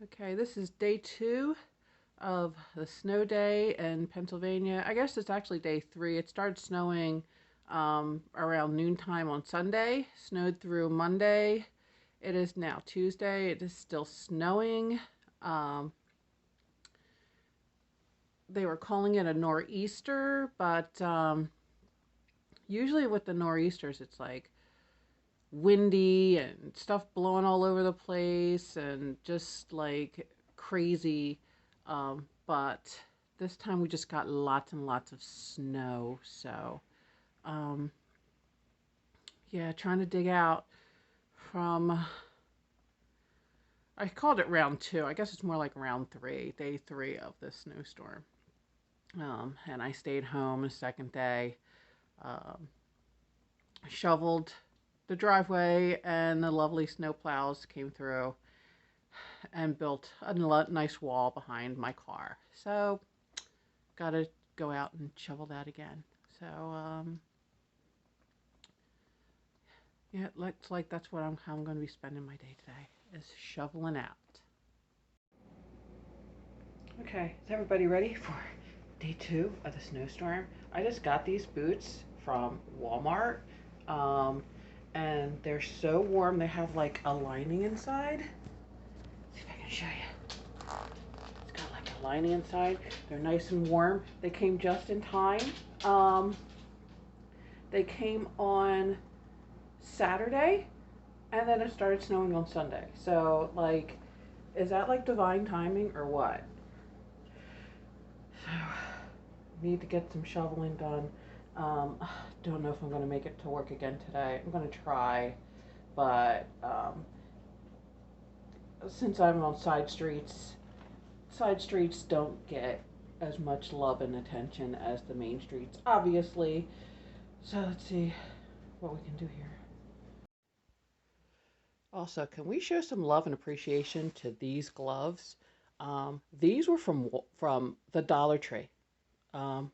Okay, this is day 2 of the snow day in Pennsylvania. I guess it's actually day 3. It started snowing around noontime on Sunday, snowed through Monday. It is now Tuesday. It is still snowing. Um, they were calling it a nor'easter, but usually with the nor'easters, it's like windy and stuff blowing all over the place and just like crazy. But this time we just got lots and lots of snow. So, um, yeah, trying to dig out from, I called it round 2. I guess it's more like round 3, day 3 of this snowstorm. And I stayed home the second day, um, shoveled the driveway, and the lovely snow plows came through and built a nice wall behind my car. So, gotta go out and shovel that again. So, yeah, it looks like that's what how I'm going to be spending my day today, is shoveling out. Okay, is everybody ready for day 2 of the snowstorm? I just got these boots from Walmart, um, and they're so warm. They have like a lining inside. Let's see if I can show you. It's got like a lining inside. They're nice and warm. They came just in time. They came on Saturday, and then it started snowing on Sunday. So, like, is that like divine timing or what? So, need to get some shoveling done. Don't know if I'm going to make it to work again today. I'm going to try, but since I'm on side streets don't get as much love and attention as the main streets, obviously. So let's see what we can do here. Also, can we show some love and appreciation to these gloves? These were from the Dollar Tree, um,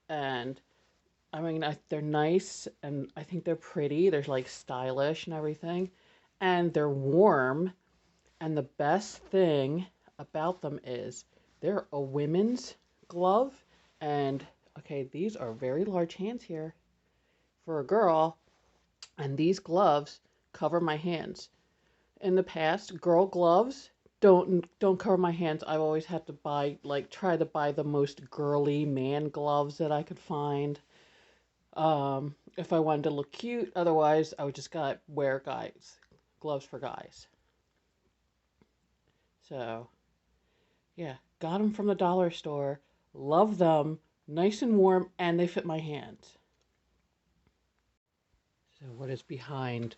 and I mean they're nice, and I think they're pretty. They're like stylish and everything, and they're warm. And the best thing about them is they're a women's glove, and okay, these are very large hands here for a girl, and these gloves cover my hands. In the past, girl gloves don't cover my hands. I've always had to try to buy the most girly man gloves that I could find. If I wanted to look cute, otherwise I would just gotta wear gloves for guys. So, yeah, got them from the dollar store. Love them, nice and warm, and they fit my hands. So, what is behind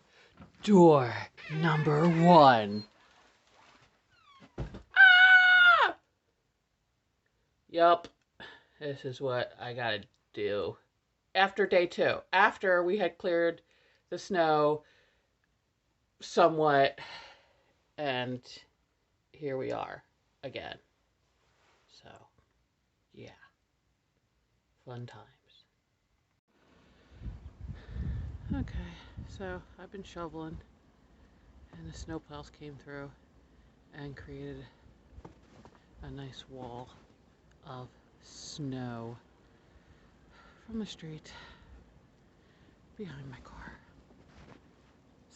door number 1? Ah! Yup, this is what I gotta do. After day 2, after we had cleared the snow somewhat, and here we are again. So, yeah, fun times. Okay, so I've been shoveling, and the snowplows came through and created a nice wall of snow from the street behind my car.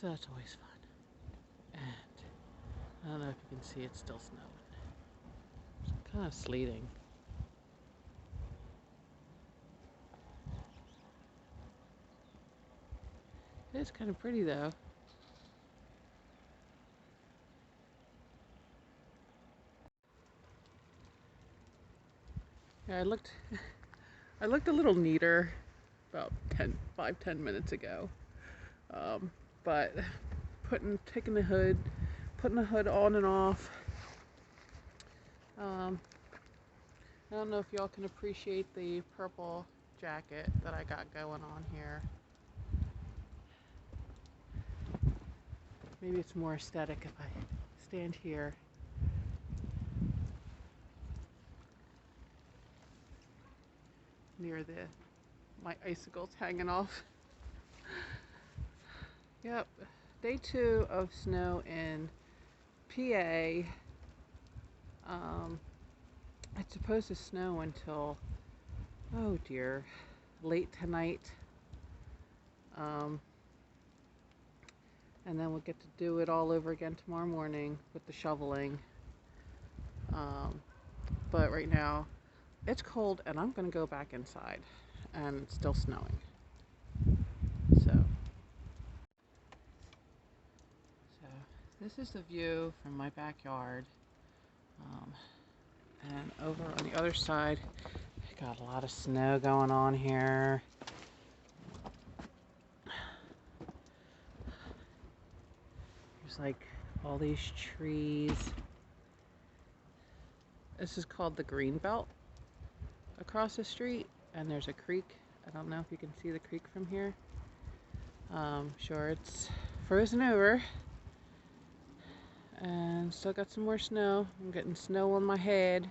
So that's always fun. And I don't know if you can see, it's still snowing. It's kind of sleeting. It is kind of pretty though. Yeah, I looked a little neater about 5-10 minutes ago. But putting the hood on and off. I don't know if y'all can appreciate the purple jacket that I got going on here. Maybe it's more aesthetic if I stand here. Near my icicles hanging off. Yep, day 2 of snow in PA. Um, it's supposed to snow until, oh dear, late tonight. Um, and then we'll get to do it all over again tomorrow morning with the shoveling. But right now, it's cold and I'm going to go back inside, and it's still snowing. So, so this is the view from my backyard. Um, and over on the other side, I got a lot of snow going on here. There's like all these trees. This is called the green belt across the street, and there's a creek. I don't know if you can see the creek from here. Sure, it's frozen over, and still got some more snow. I'm getting snow on my head.